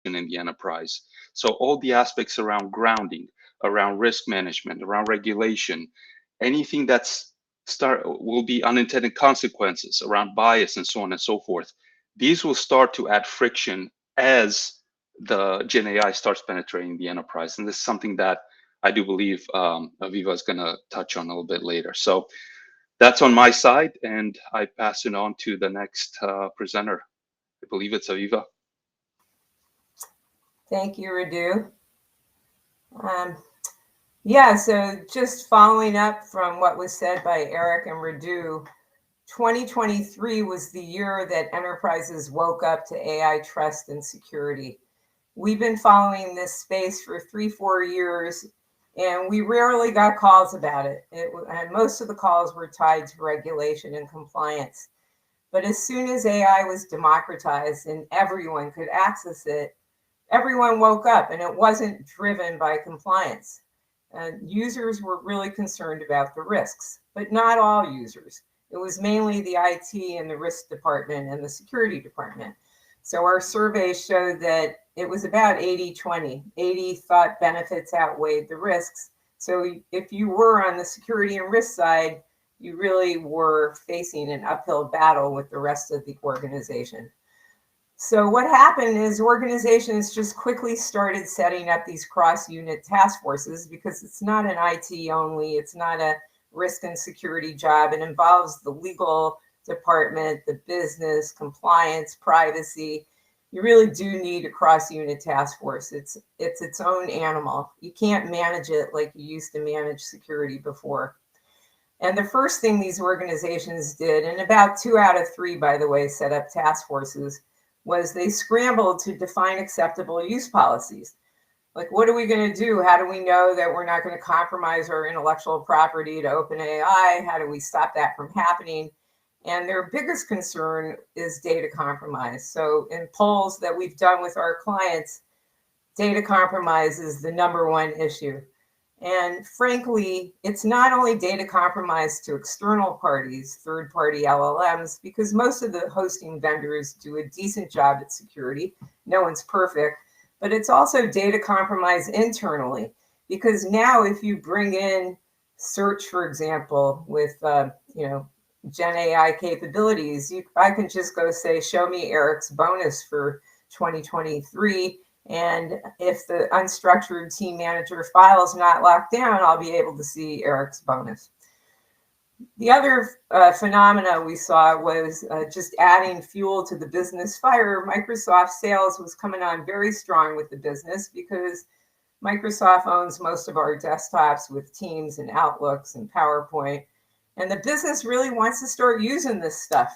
in the enterprise. So all the aspects around grounding, around risk management, around regulation, anything that's start will be unintended consequences around bias and so on and so forth. These will start to add friction as the Gen AI starts penetrating the enterprise. And this is something that I do believe Aviva is going to touch on a little bit later. So that's on my side, and I pass it on to the next presenter. I believe it's Aviva. Thank you, Radu. Um, yeah, so just following up from what was said by Eric and Radu, 2023 was the year that enterprises woke up to AI trust and security. We've been following this space for 3-4 years, and we rarely got calls about it. And most of the calls were tied to regulation and compliance. But as soon as AI was democratized and everyone could access it, everyone woke up, and it wasn't driven by compliance. Users were really concerned about the risks, but not all users. It was mainly the IT and the risk department and the security department. So our survey showed that it was about 80-20. 80 thought benefits outweighed the risks. So if you were on the security and risk side, you really were facing an uphill battle with the rest of the organization. So what happened is organizations just quickly started setting up these cross-unit task forces because it's not an IT only, it's not a risk and security job. It involves the legal department, the business, compliance, privacy. You really do need a cross-unit task force. It's its own animal. You can't manage it like you used to manage security before. And the first thing these organizations did, and about 2 out of 3, by the way, set up task forces, was they scrambled to define acceptable use policies. Like, what are we going to do? How do we know that we're not going to compromise our intellectual property to OpenAI? How do we stop that from happening? And their biggest concern is data compromise. So in polls that we've done with our clients, data compromise is the number one issue. And frankly, it's not only data compromise to external parties, third-party LLMs, because most of the hosting vendors do a decent job at security. No one's perfect. But it's also data compromise internally, because now if you bring in search, for example, with Gen AI capabilities, I can just go say, show me Eric's bonus for 2023. And if the unstructured team manager file is not locked down, I'll be able to see Eric's bonus. The other phenomena we saw was just adding fuel to the business fire. Microsoft sales was coming on very strong with the business because Microsoft owns most of our desktops with Teams and Outlooks and PowerPoint. And the business really wants to start using this stuff.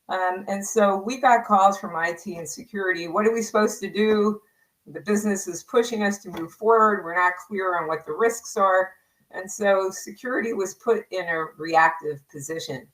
And so we got calls from IT and security. What are we supposed to do? The business is pushing us to move forward. We're not clear on what the risks are. And so security was put in a reactive position.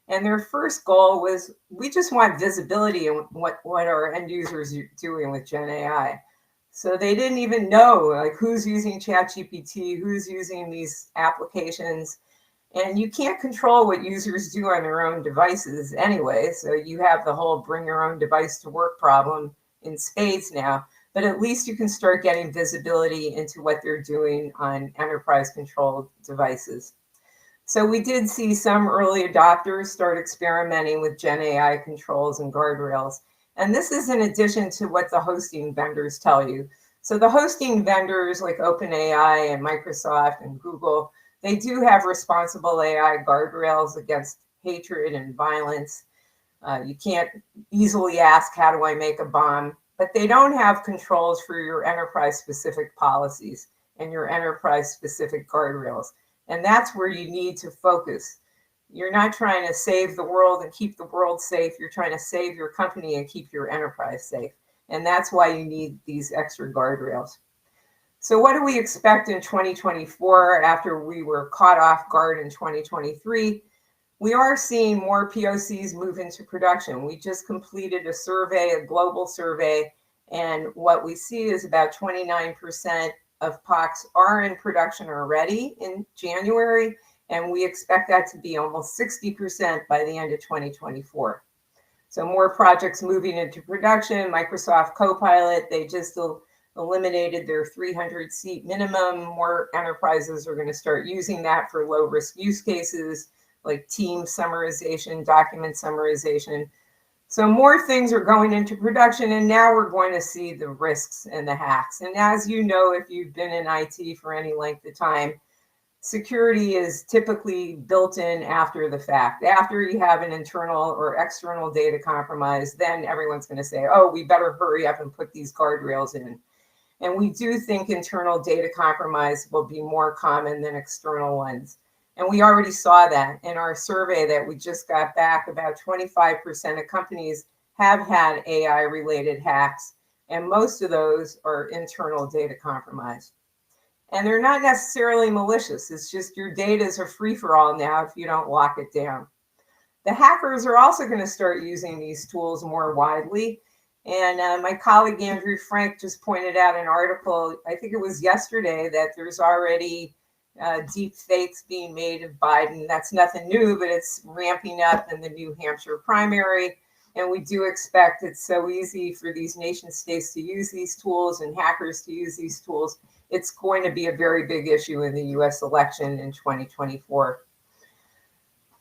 And their first goal was, we just want visibility in what our end users are doing with Gen AI. So they didn't even know like who's using ChatGPT, who's using these applications. And you can't control what users do on their own devices anyway. So you have the whole bring your own device to work problem in spades now. But at least you can start getting visibility into what they're doing on enterprise controlled devices. So we did see some early adopters start experimenting with Gen AI controls and guardrails. And this is in addition to what the hosting vendors tell you. So the hosting vendors like OpenAI and Microsoft and Google, they do have responsible AI guardrails against hatred and violence. You can't easily ask, how do I make a bomb? But they don't have controls for your enterprise-specific policies and your enterprise-specific guardrails. And that's where you need to focus. You're not trying to save the world and keep the world safe. You're trying to save your company and keep your enterprise safe. And that's why you need these extra guardrails. So what do we expect in 2024 after we were caught off guard in 2023? We are seeing more POCs move into production. We just completed a survey, a global survey, and what we see is about 29% of POCs are in production already in January, and we expect that to be almost 60% by the end of 2024. So more projects moving into production. Microsoft Copilot, they just eliminated their 300-seat minimum. More enterprises are going to start using that for low-risk use cases like team summarization, document summarization. So more things are going into production, and now we're going to see the risks and the hacks. And as you know, if you've been in IT for any length of time, security is typically built in after the fact. After you have an internal or external data compromise, then everyone's going to say, oh, we better hurry up and put these guardrails in. And we do think internal data compromise will be more common than external ones. And we already saw that in our survey that we just got back. About 25% of companies have had AI-related hacks, and most of those are internal data compromise. And they're not necessarily malicious. It's just your data is a free-for-all now if you don't lock it down. The hackers are also going to start using these tools more widely. And my colleague Andrew Frank just pointed out an article, I think it was yesterday, that there's already deep fakes being made of Biden. That's nothing new, but it's ramping up in the New Hampshire primary. And we do expect it's so easy for these nation states to use these tools and hackers to use these tools. It's going to be a very big issue in the US election in 2024.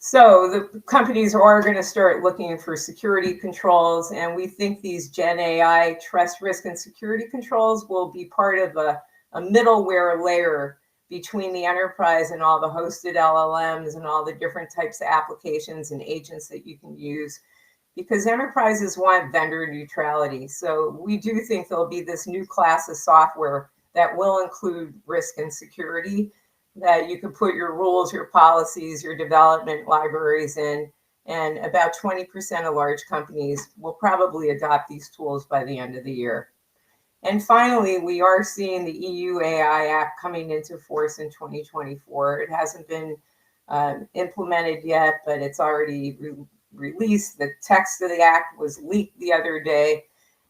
So the companies are going to start looking for security controls, and we think these Gen AI trust, risk, and security controls will be part of a middleware layer between the enterprise and all the hosted LLMs and all the different types of applications and agents that you can use, because enterprises want vendor neutrality. So we do think there'll be this new class of software that will include risk and security, that you can put your rules, your policies, your development libraries in, and about 20% of large companies will probably adopt these tools by the end of the year. And finally, we are seeing the EU AI Act coming into force in 2024. It hasn't been implemented yet, but it's already released. The text of the act was leaked the other day,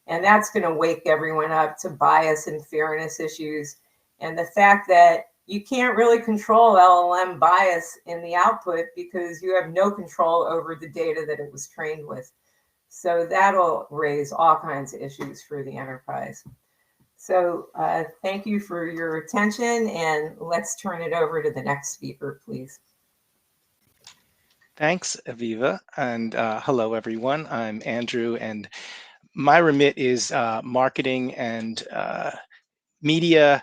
and that's going to wake everyone up to bias and fairness issues, and the fact that you can't really control LLM bias in the output because you have no control over the data that it was trained with. So that'll raise all kinds of issues for the enterprise. So thank you for your attention, and let's turn it over to the next speaker, please. Thanks, Aviva, and hello, everyone. I'm Andrew, and my remit is marketing and media.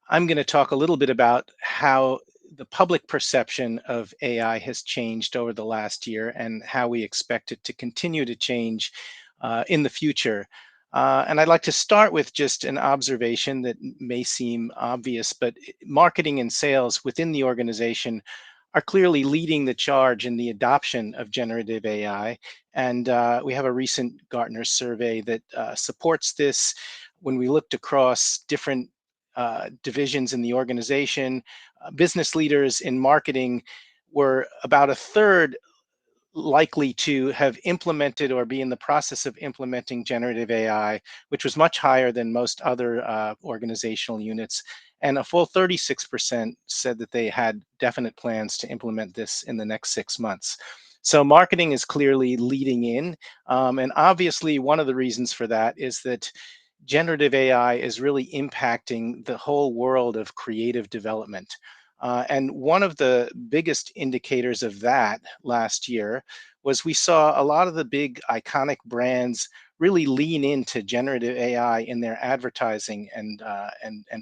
I'm going to talk a little bit about how the public perception of AI has changed over the last year and how we expect it to continue to change in the future. And I'd like to start with just an observation that may seem obvious, but marketing and sales within the organization are clearly leading the charge in the adoption of generative AI. And we have a recent Gartner survey that supports this. When we looked across different divisions in the organization, business leaders in marketing were about a third likely to have implemented or be in the process of implementing generative AI, which was much higher than most other organizational units. And a full 36% said that they had definite plans to implement this in the next 6 months. So marketing is clearly leading in. And obviously, one of the reasons for that is that generative AI is really impacting the whole world of creative development. And one of the biggest indicators of that last year was we saw a lot of the big iconic brands really lean into generative AI in their advertising and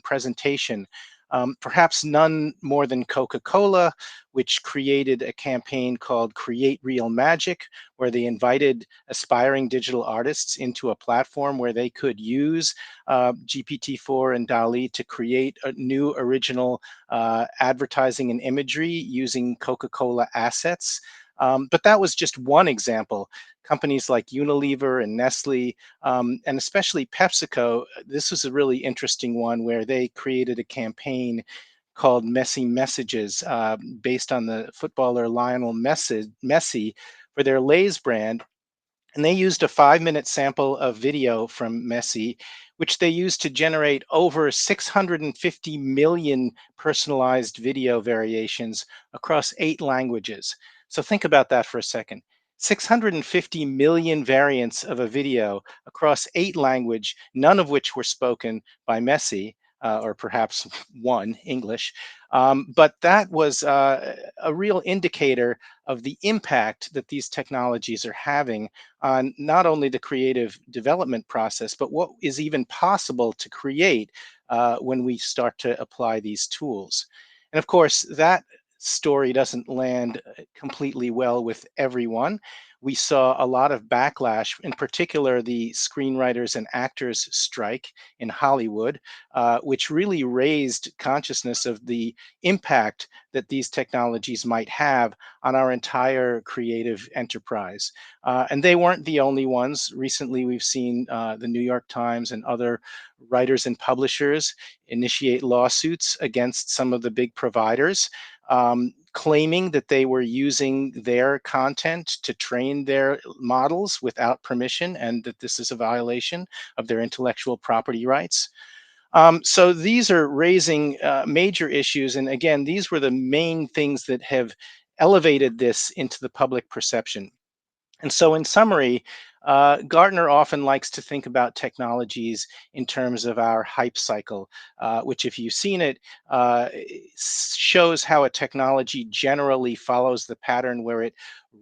presentation. Perhaps none more than Coca-Cola, which created a campaign called Create Real Magic, where they invited aspiring digital artists into a platform where they could use GPT-4 and DALL-E to create a new original advertising and imagery using Coca-Cola assets. But that was just one example. Companies like Unilever and Nestle, and especially PepsiCo, this was a really interesting one where they created a campaign called Messi Messages, based on the footballer Lionel Messi for their Lay's brand. And they used a 5-minute sample of video from Messi, which they used to generate over 650 million personalized video variations across 8 languages. So think about that for a second. 650 million variants of a video across 8 languages, none of which were spoken by Messi, or perhaps one, English. But that was a real indicator of the impact that these technologies are having on not only the creative development process, but what is even possible to create when we start to apply these tools. And of course, that story doesn't land completely well with everyone. We saw a lot of backlash, in particular the screenwriters and actors strike in Hollywood, which really raised consciousness of the impact that these technologies might have on our entire creative enterprise. And they weren't the only ones. Recently, we've seen the New York Times and other writers and publishers initiate lawsuits against some of the big providers, claiming that they were using their content to train their models without permission and that this is a violation of their intellectual property rights. So these are raising major issues. And again, these were the main things that have elevated this into the public perception. And so, in summary, Gartner often likes to think about technologies in terms of our hype cycle, which, if you've seen it, shows how a technology generally follows the pattern where it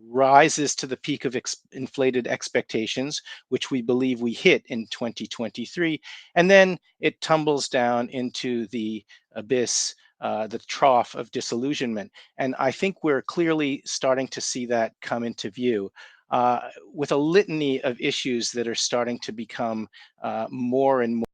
rises to the peak of inflated expectations, which we believe we hit in 2023, and then it tumbles down into the abyss. The trough of disillusionment. And I think we're clearly starting to see that come into view. With a litany of issues that are starting to become more and more